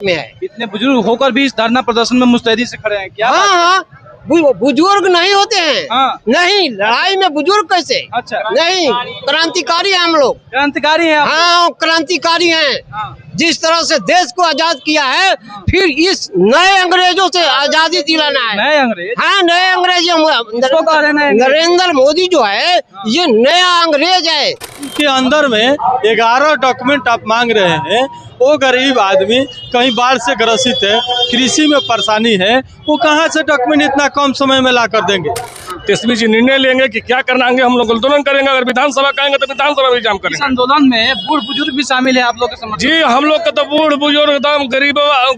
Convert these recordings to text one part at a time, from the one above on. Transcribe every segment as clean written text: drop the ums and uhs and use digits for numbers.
में है। इतने बुजुर्ग होकर भी इस धरना प्रदर्शन में मुस्तैदी से खड़े हैं, क्या हाँ, बुजुर्ग नहीं होते हैं। हाँ। नहीं, लड़ाई में बुजुर्ग कैसे? अच्छा, नहीं, क्रांतिकारी हैं हम लोग। क्रांतिकारी हैं आप? हाँ, क्रांतिकारी हैं। हाँ। जिस तरह से देश को आजाद किया है, फिर इस नए अंग्रेजों से आजादी दिलाना है। नए अंग्रेज? हाँ, नए अंग्रेज। किसको कह रहे हैं? नरेंद्र मोदी जो है, ये नया अंग्रेज है। के अंदर में 11 डॉक्यूमेंट आप मांग रहे हैं। वो गरीब आदमी कहीं बाढ़ से ग्रसित है, कृषि में परेशानी है, वो कहाँ से डॉक्यूमेंट इतना कम समय में ला कर देंगे? तेजस्वी जी निर्णय लेंगे कि क्या करना है, हम लोग आंदोलन करेंगे। अगर विधानसभा कहेंगे तो विधानसभा भी जाम इस करेंगे। आंदोलन में बूढ़ बुजुर्ग भी शामिल है आप लोग के समर्थन? जी, हम लोग का तो बूढ़ बुजुर्ग एकदम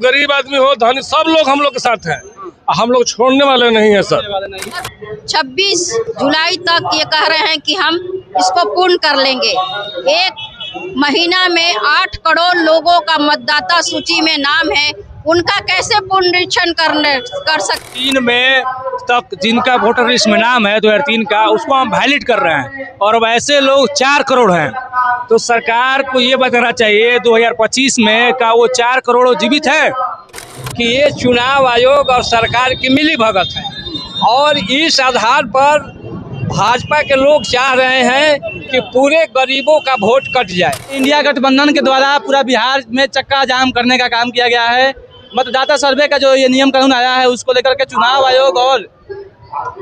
गरीब आदमी हो, धनी, सब लोग हम लोग के साथ हैं। हम लोग छोड़ने वाले नहीं है सर। 26 जुलाई तक ये कह रहे हैं कि हम इसको पूर्ण कर लेंगे। एक महीना में 8 करोड़ लोगों का मतदाता सूची में नाम है, उनका कैसे पुनरीक्षण कर सकते? 3 मई तक जिनका वोटर लिस्ट में नाम है 2003 का, उसको हम वैलिड कर रहे हैं और वैसे लोग 4 करोड़ हैं। तो सरकार को ये बताना चाहिए 2025 में का वो 4 करोड़ जीवित है कि ये चुनाव आयोग और सरकार की मिली भगत है। और इस आधार पर भाजपा के लोग चाह रहे हैं कि पूरे गरीबों का वोट कट जाए। इंडिया गठबंधन के द्वारा पूरा बिहार में चक्का जाम करने का काम किया गया है। मतदाता सर्वे का जो ये नियम कानून आया है, उसको लेकर के चुनाव आयोग और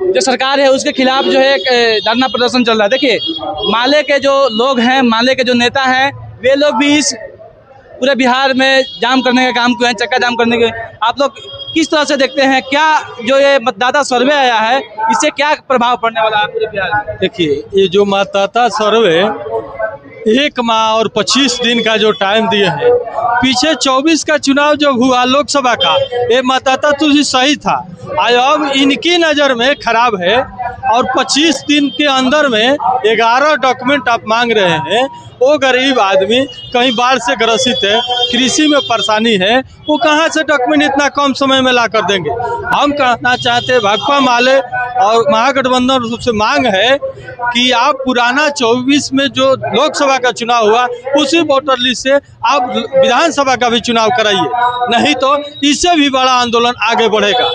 जो सरकार है उसके खिलाफ जो है धरना प्रदर्शन चल रहा है। देखिए, माले के जो लोग हैं, माले के जो नेता हैं, वे लोग भी इस पूरे बिहार में जाम करने का काम किए हैं, चक्का जाम करने के। आप लोग किस तरह से देखते हैं, क्या जो ये मतदाता सर्वे आया है इससे क्या प्रभाव पड़ने वाला है पूरे बिहार में? देखिए, ये जो मतदाता सर्वे 1 माह और 25 दिन का जो टाइम दिए हैं, पीछे 24 का चुनाव जब हुआ लोकसभा का, ये मतदाता तो सही था। अब इनकी नज़र में खराब है और 25 दिन के अंदर में 11 डॉक्यूमेंट आप मांग रहे हैं। वो गरीब आदमी कहीं बाढ़ से ग्रसित है, कृषि में परेशानी है, वो कहाँ से डॉक्यूमेंट इतना कम समय में ला कर देंगे? हम कहना चाहते हैं भाकपा माले और महागठबंधन से मांग है कि आप पुराना 24 में जो लोकसभा का चुनाव हुआ, उसी वोटर लिस्ट से आप विधानसभा का भी चुनाव कराइए, नहीं तो इससे भी बड़ा आंदोलन आगे बढ़ेगा।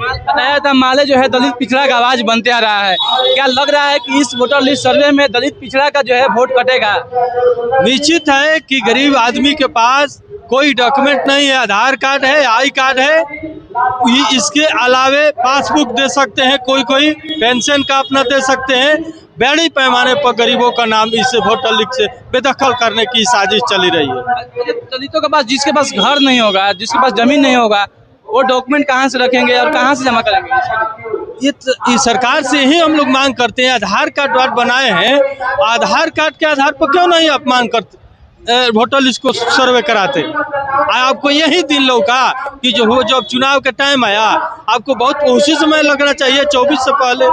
बताया था माले जो है दलित पिछड़ा का आवाज बनते आ रहा है, क्या लग रहा है कि इस वोटर लिस्ट सर्वे में दलित पिछड़ा का जो है वोट कटेगा? निश्चित है कि गरीब आदमी के पास कोई डॉक्यूमेंट नहीं है, आधार कार्ड है, आई कार्ड है, इसके अलावे पासबुक दे सकते हैं, कोई पेंशन का अपना दे सकते हैं। बड़े पैमाने पर गरीबों का नाम इसे वोटर लिस्ट से बेदखल करने की साजिश चली रही है। दलितों के पास, जिसके पास घर नहीं होगा, जिसके पास जमीन नहीं होगा, वो डॉक्यूमेंट कहाँ से रखेंगे और कहाँ से जमा करेंगे? ये सरकार से ही हम लोग मांग करते हैं। आधार कार्ड बनाए हैं, आधार कार्ड के आधार पर क्यों नहीं आप मांग करते वोटर लिस्ट को सर्वे कराते? आपको यही दिन लौका कि जब चुनाव का टाइम आया, आपको बहुत उसी समय लगना चाहिए 24 से पहले।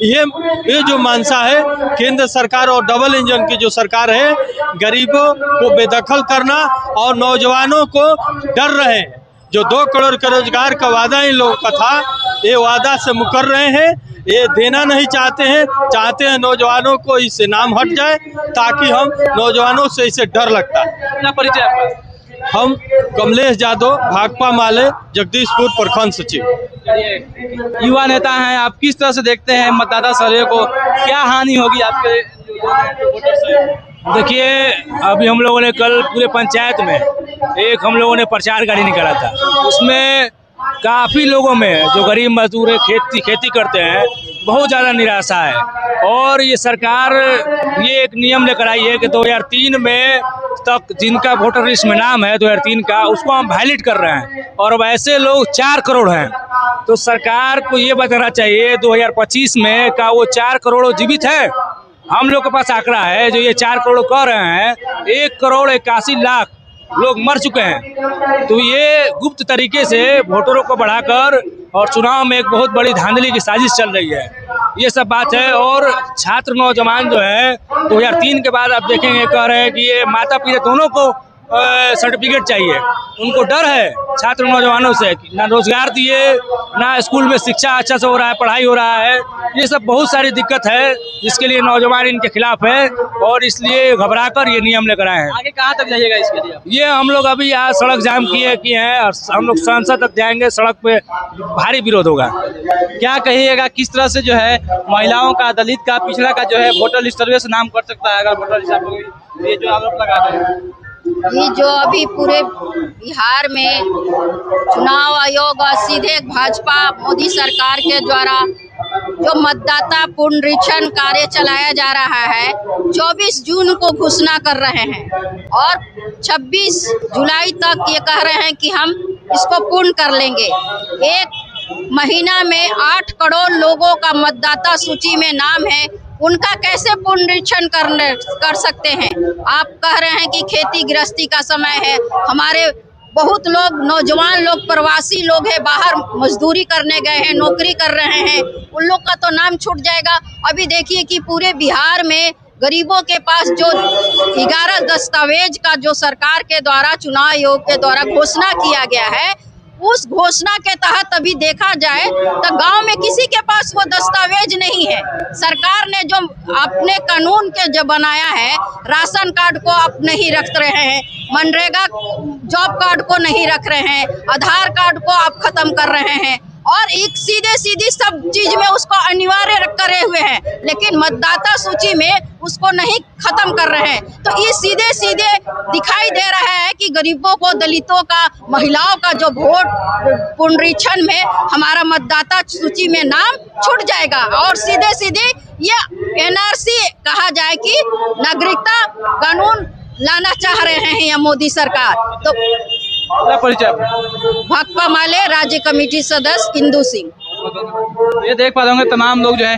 ये जो मानसा है केंद्र सरकार और डबल इंजन की जो सरकार है, गरीबों को बेदखल करना और नौजवानों को डर रहे हैं। जो 2 करोड़ के रोजगार का वादा इन लोगों का था, ये वादा से मुकर रहे हैं, ये देना नहीं चाहते हैं नौजवानों को इससे नाम हट जाए, ताकि हम नौजवानों से इसे डर लगता है। अपना परिचय आपका? हम कमलेश यादव, भाकपा माले, जगदीशपुर प्रखंड सचिव। युवा नेता हैं, आप किस तरह से देखते हैं मतदाता सर्वे को, क्या हानि होगी आपके वोटर से? देखिए, अभी हम लोगों ने कल पूरे पंचायत में एक हम लोगों ने प्रचार गाड़ी निकाला था, उसमें काफ़ी लोगों में जो गरीब मजदूर है, खेती करते हैं, बहुत ज़्यादा निराशा है। और ये सरकार ये एक नियम लेकर आई है कि 2003 में तक जिनका वोटर लिस्ट में नाम है 2003 का, उसको हम वैलिड कर रहे हैं और वैसे लोग 4 करोड़ हैं। तो सरकार को ये बताना चाहिए 2025 में का वो 4 करोड़ जीवित है। हम लोग के पास आंकड़ा है, जो ये 4 करोड़ कह रहे हैं, 1 करोड़ 81 लाख लोग मर चुके हैं। तो ये गुप्त तरीके से वोटरों को बढ़ाकर और चुनाव में एक बहुत बड़ी धांधली की साजिश चल रही है, ये सब बात है। और छात्र नौजवान जो है 2003 के बाद आप देखेंगे, कह रहे हैं कि ये माता पिता दोनों को सर्टिफिकेट चाहिए। उनको डर है छात्र नौजवानों से कि ना रोजगार दिए, ना स्कूल में शिक्षा अच्छा से हो रहा है, पढ़ाई हो रहा है। ये सब बहुत सारी दिक्कत है जिसके लिए नौजवान इनके खिलाफ है और इसलिए घबरा कर ये नियम लेकर आए हैं। आगे कहाँ तक जाइएगा इसके लिए? ये हम लोग अभी यहाँ सड़क जाम किए हैं और हम लोग संसद तक जाएंगे। सड़क पे भारी विरोध होगा। क्या कहिएगा, किस तरह से जो है महिलाओं का, दलित का, पिछड़ा का जो है वोटर लिस्ट सर्वे से नाम कर सकता है अगर वोटर लिस्ट ये जो आरोप लगा रहे हैं? ये जो अभी पूरे बिहार में चुनाव आयोग और सीधे भाजपा मोदी सरकार के द्वारा जो मतदाता पुनरीक्षण कार्य चलाया जा रहा है, 24 जून को घोषणा कर रहे हैं और 26 जुलाई तक ये कह रहे हैं कि हम इसको पूर्ण कर लेंगे। एक महीना में 8 करोड़ लोगों का मतदाता सूची में नाम है, उनका कैसे पुनरीक्षण कर सकते हैं? आप कह रहे हैं कि खेती गृहस्थी का समय है, हमारे बहुत लोग नौजवान लोग प्रवासी लोग हैं, बाहर मजदूरी करने गए हैं, नौकरी कर रहे हैं, उन लोग का तो नाम छूट जाएगा। अभी देखिए कि पूरे बिहार में गरीबों के पास जो 11 दस्तावेज का जो सरकार के द्वारा चुनाव आयोग के द्वारा घोषणा किया गया है, उस घोषणा के तहत अभी देखा जाए तो गांव में किसी के पास वो दस्तावेज नहीं है। सरकार ने जो अपने कानून के जो बनाया है, राशन कार्ड को आप नहीं रख रहे हैं, मनरेगा जॉब कार्ड को नहीं रख रहे हैं, आधार कार्ड को आप खत्म कर रहे हैं और एक सीधी सब चीज में उसको अनिवार्य करे हुए हैं, लेकिन मतदाता सूची में उसको नहीं खत्म कर रहे हैं। तो ये सीधे दिखाई दे रहा है कि गरीबों को, दलितों का, महिलाओं का जो वोट पुनरीक्षण में हमारा मतदाता सूची में नाम छूट जाएगा और सीधे ये एनआरसी कहा जाए कि नागरिकता कानून लाना चाह रहे हैं या मोदी सरकार। तो परिचय भाकपा माले राज्य कमेटी सदस्य इंदू सिंह। ये देख पा रहे होंगे तमाम लोग जो है,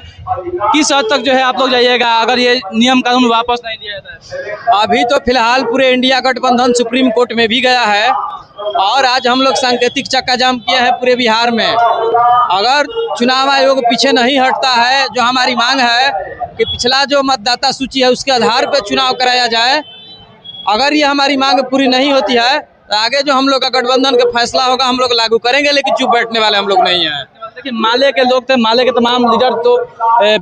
किस हद तक जो है आप लोग जाइएगा अगर ये नियम कानून वापस नहीं दिया जाता है? अभी तो फिलहाल पूरे इंडिया गठबंधन सुप्रीम कोर्ट में भी गया है और आज हम लोग सांकेतिक चक्का जाम किए हैं पूरे बिहार में। अगर चुनाव आयोग पीछे नहीं हटता है, जो हमारी मांग है कि पिछला जो मतदाता सूची है उसके आधार पर चुनाव कराया जाए, अगर ये हमारी मांग पूरी नहीं होती है तो आगे जो हम लोग का गठबंधन का फैसला होगा हम लोग लागू करेंगे, लेकिन चुप बैठने वाले हम लोग नहीं हैं। देखिए माले के लोग थे, माले के तमाम लीडर तो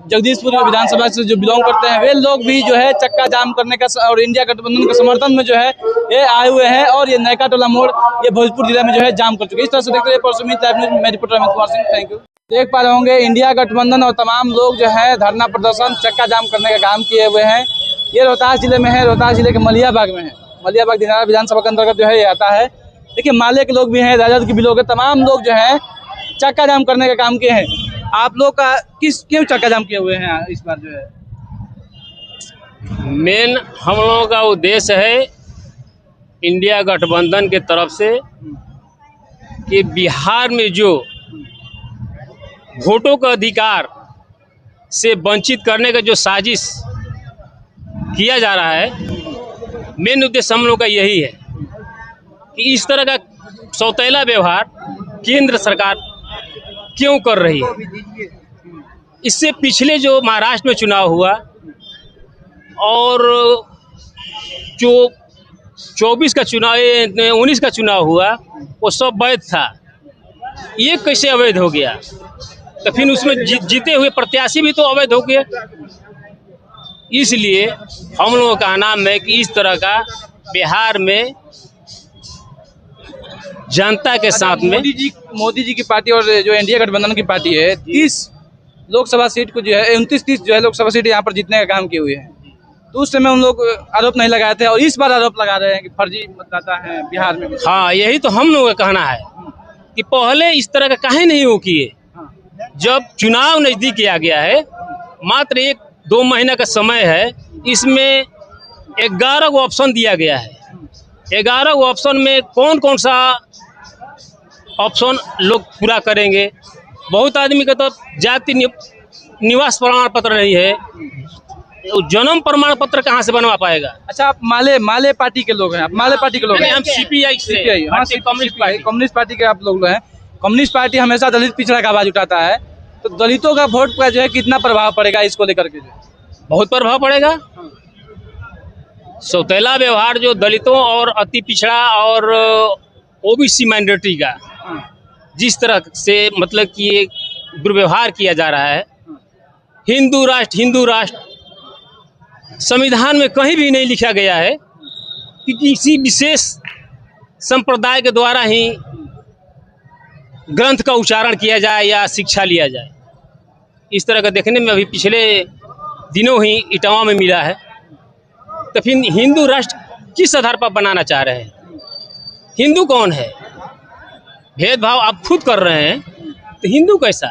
जगदीशपुर विधानसभा से जो बिलोंग करते हैं, वे लोग भी जो है चक्का जाम करने का और इंडिया गठबंधन के समर्थन में जो है ये आए हुए हैं और ये नयका टोला मोड़ ये भोजपुर जिला में जो है जाम कर चुके हैं। इस तरह से देखते रहिए, मैं reporter Amit Kumar Singh, thank you. देख पा रहे होंगे इंडिया गठबंधन और तमाम लोग जो है धरना प्रदर्शन चक्का जाम करने का काम किए हुए हैं। ये रोहतास जिले में है, रोहतास जिले के मलियाबाग में है। मलियाबाग दिनारा विधानसभा के अंतर्गत जो है ये आता है। देखिए माले के लोग भी हैं, राजद के भी लोग हैं, तमाम लोग जो है चक्का जाम करने का काम किए हैं। आप लोग का क्यों चक्का जाम किए हुए हैं इस बार जो है? मेन हम लोगों का उद्देश्य है इंडिया गठबंधन के तरफ से कि बिहार में जो वोटों का अधिकार से वंचित करने का जो साजिश किया जा रहा है, मेन उद्देश्य हम लोग का यही है कि इस तरह का सौतेला व्यवहार केंद्र सरकार क्यों कर रही है। इससे पिछले जो महाराष्ट्र में चुनाव हुआ और जो 24 का चुनाव 19 का चुनाव हुआ वो सब वैध था, ये कैसे अवैध हो गया? तो फिर उसमें जीते हुए प्रत्याशी भी तो अवैध हो गए। इसलिए हम लोगों का नाम है कि इस तरह का बिहार में जनता के साथ में मोदी जी की पार्टी और जो इंडिया गठबंधन की पार्टी है 30 लोकसभा सीट को जो है 29-30 जो है लोकसभा सीट यहाँ पर जीतने का काम किए हुए हैं। तो उस समय हम लोग आरोप नहीं लगाए थे और इस बार आरोप लगा रहे हैं कि फर्जी मतदाता है बिहार में। हाँ, यही तो हम लोगों का कहना है कि पहले इस तरह का काहे नहीं हो किए। जब चुनाव नजदीक आ गया है, मात्र 1-2 महीना का समय है, इसमें 11 गो ऑप्शन दिया गया है। 11 गो ऑप्शन में कौन कौन सा ऑप्शन लोग पूरा करेंगे? बहुत आदमी का तो जाति निवास प्रमाण पत्र नहीं है, जन्म प्रमाण पत्र कहाँ से बनवा पाएगा? अच्छा, आप माले पार्टी के लोग हैं, आप माले पार्टी के लोग हैं? हम सीपीआई से, कम्युनिस्ट पार्टी के आप लोग हैं। कम्युनिस्ट पार्टी हमेशा दलित पिछड़ा का आवाज उठाता है, तो दलितों का वोट का जो है कितना प्रभाव पड़ेगा इसको लेकर के? बहुत प्रभाव पड़ेगा। सौतेला व्यवहार जो दलितों और अति पिछड़ा और ओबीसी माइनॉरिटी का जिस तरह से मतलब कि ये दुर्व्यवहार किया जा रहा है, हिंदू राष्ट्र संविधान में कहीं भी नहीं लिखा गया है कि किसी विशेष संप्रदाय के द्वारा ही ग्रंथ का उच्चारण किया जाए या शिक्षा लिया जाए। इस तरह का देखने में अभी पिछले दिनों ही इटावा में मिला है। तो फिर हिंदू राष्ट्र किस आधार पर बनाना चाह रहे हैं? हिंदू कौन है? भेदभाव आप खुद कर रहे हैं, तो हिंदू कैसा?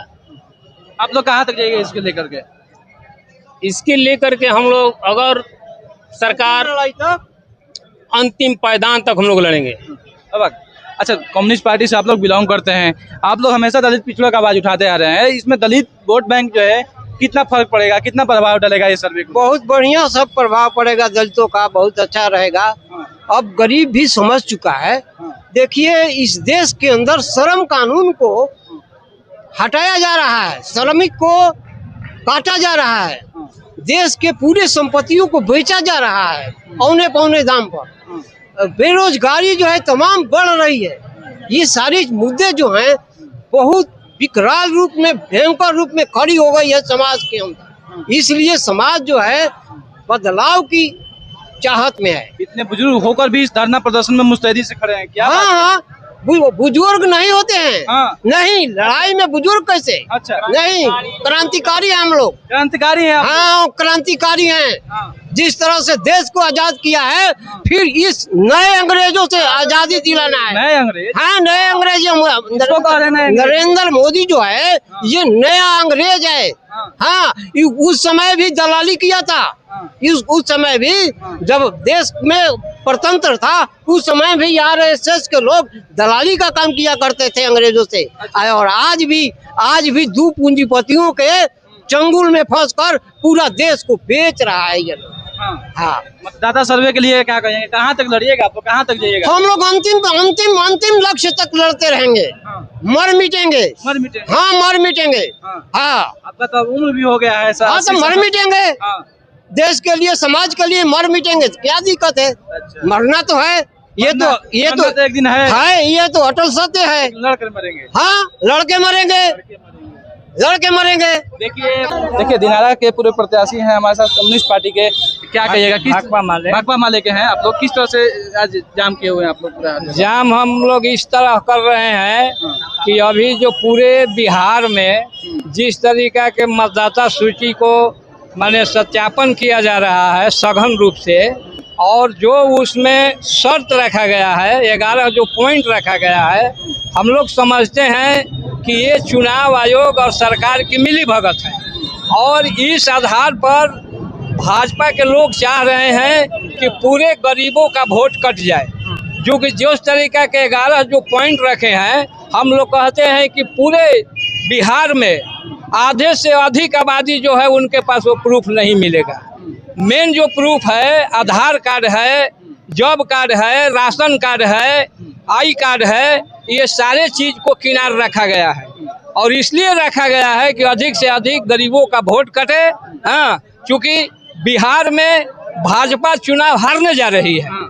आप लोग कहाँ तक जाएंगे इसको लेकर के? इसके लेकर के हम लोग अगर सरकार अंतिम पायदान तक हम लोग लड़ेंगे। अब अच्छा, कम्युनिस्ट पार्टी से आप लोग बिलोंग करते हैं, आप लोग हमेशा दलित पिछड़ों का आवाज उठाते आ रहे हैं, इसमें दलित वोट बैंक जो है कितना फर्क पड़ेगा, कितना प्रभाव डालेगा ये सर्वे को? बहुत बढ़िया सब प्रभाव पड़ेगा दलितों का, बहुत अच्छा रहेगा। अब गरीब भी समझ चुका है। देखिए, इस देश के अंदर श्रम कानून को हटाया जा रहा है, श्रमिक को काटा जा रहा है, देश के पूरे संपत्तियों को बेचा जा रहा है औने पौने दाम पर, बेरोजगारी जो है तमाम बढ़ रही है। ये सारी मुद्दे जो हैं बहुत विकराल रूप में, भयंकर रूप में खड़ी हो गई है समाज के अंदर। इसलिए समाज जो है बदलाव की चाहत में है। इतने बुजुर्ग होकर भी इस धरना प्रदर्शन में मुस्तैदी से खड़े हैं, क्या? हाँ, बुजुर्ग नहीं होते हैं। हाँ। नहीं, लड़ाई में बुजुर्ग कैसे? अच्छा, नहीं, क्रांतिकारी हैं हम लोग। क्रांतिकारी हैं? हाँ, क्रांतिकारी हैं। हाँ। जिस तरह से देश को आजाद किया है, फिर इस नए अंग्रेजों से आजादी दिलाना है। नए अंग्रेज? हाँ, नए अंग्रेज। इसको कह रहे हैं नरेंद्र मोदी जो है, ये नया अंग्रेज है। हाँ, उस समय भी दलाली किया था। उस समय भी जब देश में परतंत्र था, उस समय भी आरएसएस के लोग दलाली का काम किया करते थे अंग्रेजों से। और आज भी दो पूंजीपतियों के चंगुल में फंसकर पूरा देश को बेच रहा है ये लोग। हाँ, मतदाता सर्वे के लिए क्या कहेंगे? कहाँ तक लड़िएगा आप? कहाँ तक जाइएगा? हम लोग अंतिम लक्ष्य तक लड़ते रहेंगे। मर मिटेंगे। हाँ, मर मिटेंगे। हाँ, आपका तो उम्र भी हो गया है। हाँ, तो मर मिटेंगे। देश के लिए, समाज के लिए मर मिटेंगे, क्या दिक्कत है? अच्छा। मरना तो है। ये तो एक दिन है, ये तो अटल सत्य है। लड़कर मरेंगे। हाँ, लड़के मरेंगे। देखिए दिनारा के पूरे प्रत्याशी हैं हमारे साथ कम्युनिस्ट पार्टी के। क्या कहिएगा? भाकपा माले के हैं आप लोग। किस तरह से आज जाम किए हुए हैं आप लोग? जाम हम लोग इस तरह कर रहे हैं कि अभी जो पूरे बिहार में जिस तरीका के मतदाता सूची को माने सत्यापन किया जा रहा है सघन रूप से, और जो उसमें शर्त रखा गया है, 11 जो पॉइंट रखा गया है, हम लोग समझते हैं कि ये चुनाव आयोग और सरकार की मिलीभगत है। और इस आधार पर भाजपा के लोग चाह रहे हैं कि पूरे गरीबों का वोट कट जाए, जो कि जिस तरीका के 11 जो पॉइंट रखे हैं, हम लोग कहते हैं कि पूरे बिहार में आधे से अधिक आबादी जो है उनके पास वो प्रूफ नहीं मिलेगा। मेन जो प्रूफ है आधार कार्ड है, जॉब कार्ड है, राशन कार्ड है, आई कार्ड है, ये सारे चीज को किनारे रखा गया है। और इसलिए रखा गया है कि अधिक से अधिक गरीबों का वोट कटे। हाँ, क्योंकि बिहार में भाजपा चुनाव हारने जा रही है।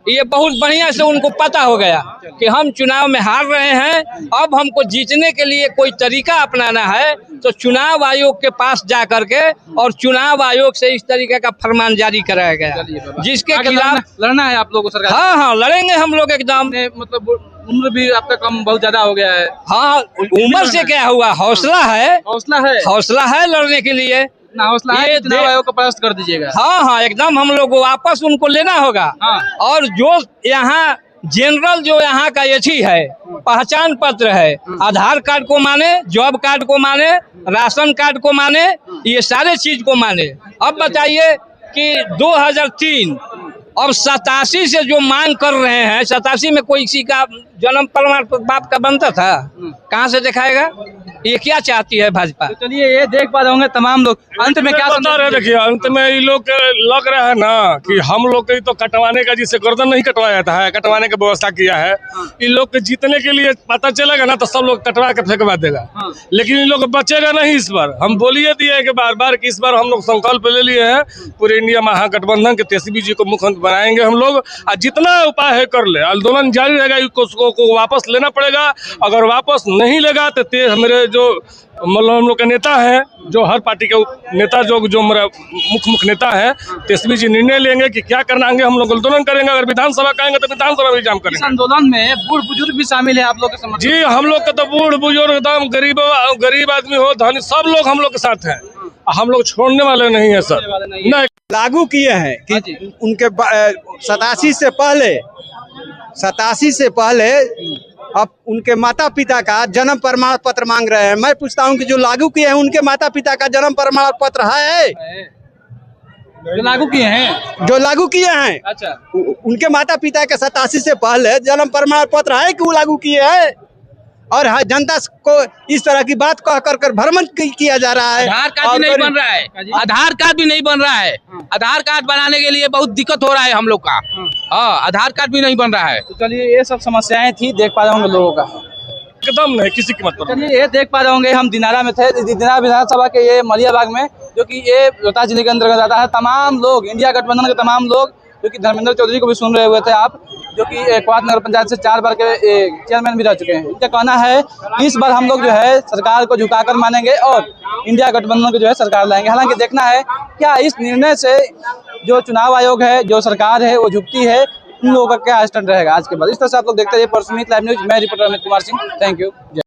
ये बहुत बढ़िया से उनको पता हो गया कि हम चुनाव में हार रहे हैं, अब हमको जीतने के लिए कोई तरीका अपनाना है तो चुनाव आयोग के पास जा करके और चुनाव आयोग से इस तरीके का फरमान जारी कराया गया, जिसके खिलाफ लड़ना है आप लोगों को सरकार। हाँ, लड़ेंगे हम लोग एकदम। मतलब उम्र भी आपका कम बहुत ज्यादा हो गया है। हाँ, उम्र से क्या हुआ, हौसला है लड़ने के लिए। हौसला है, चुनाव आयोग को परास्त कर दीजिएगा। हाँ, एकदम हम लोग वापस उनको लेना होगा। और जो यहाँ जनरल जो यहाँ का एथी है, पहचान पत्र है, आधार कार्ड को माने, जॉब कार्ड को माने, राशन कार्ड को माने, ये सारे चीज को माने। अब बताइए कि 2003 अब 87 से जो मांग कर रहे हैं, 87 में कोई किसी का जन्म प्रमाण बाप का बनता था? कहाँ से दिखाएगा? ये क्या चाहती है भाजपा? तो चलिए ये देख पा रहे होंगे तमाम लोग, अंत में क्या बता रहे, देखिए अंत में ये लोग लग रहा है ना कि हम लोग के तो कटवाने का, जिसे गर्दन नहीं कटवाया जाता है, कटवाने का व्यवस्था किया है। इन लोग के जीतने के लिए पता चलेगा ना तो सब लोग कटवा के फेंकवा देगा, लेकिन इन लोग बचेगा नहीं इस बार। हम बोलिए दिए कि बार बार कि इस बार हम लोग संकल्प ले लिए हैं पूरे इंडिया महागठबंधन के तेजस्वी जी को मुख्यमंत्री बनाएंगे हम लोग, और जितना उपाय है कर ले। आंदोलन जारी रहेगा, उसको वापस लेना पड़ेगा। अगर वापस नहीं लेगा तो मेरे जो मतलब हम लोग के नेता हैं, जो हर पार्टी के नेता जो मेरा मुख्य नेता है, तेजस्वी जी निर्णय लेंगे कि क्या करना है। हम लोग आंदोलन करेंगे, अगर विधानसभा कहेंगे तो विधानसभा भी जाम करेंगे। इस आंदोलन में बूढ़ बुजुर्ग भी शामिल है आप लोग के समर्थन? जी, हम लोग के तो बूढ़ बुजुर्ग एकदम गरीब आदमी हो, धनी, सब लोग हम लोग के साथ हैं। हम लोग छोड़ने वाले नहीं है सर। नहीं लागू किए हैं कि उनके 87 से पहले अब उनके माता पिता का जन्म प्रमाण पत्र मांग रहे हैं। मैं पूछता हूं कि जो लागू किए हैं उनके माता पिता का जन्म प्रमाण पत्र है? जो लागू किए हैं? जो लागू किए हैं, अच्छा, उनके माता पिता के 87 से पहले जन्म प्रमाण पत्र है कि वो लागू किए हैं? और जनता को इस तरह की बात कह कर भ्रमण किया जा रहा है। आधार कार्ड भी नहीं बन रहा है, आधार कार्ड भी नहीं बन रहा है। आधार कार्ड बनाने के लिए बहुत दिक्कत हो रहा है हम लोग का। हाँ, आधार कार्ड भी नहीं बन रहा है। तो चलिए ये सब समस्याएं थी, देख पा रहे होंगे लोगों का। एकदम नहीं, किसी की मत पर। चलिए ये देख पा रहे होंगे, हम दिनारा में थे, दिनारा विधानसभा के ये मलियाबाग में, जो कि ये रोहतास जिले के अंतर्गत आता है। तमाम लोग, इंडिया गठबंधन के तमाम लोग, जो कि धर्मेंद्र चौधरी को भी सुन रहे हुए थे आप, जो कि क्वात नगर पंचायत से 4 बार के चेयरमैन भी रह चुके हैं। इनका कहना है कि इस बार हम लोग जो है सरकार को झुकाकर मानेंगे और इंडिया गठबंधन को जो है सरकार लाएंगे। हालांकि देखना है क्या इस निर्णय से जो चुनाव आयोग है, जो सरकार है, वो झुकती है, उन लोगों का क्या स्टैंड रहेगा आज के बाद। इस तरह से आप लोग देखते रहिए परसुमित लाइव न्यूज। मैं reporter Amit Kumar Singh, thank you.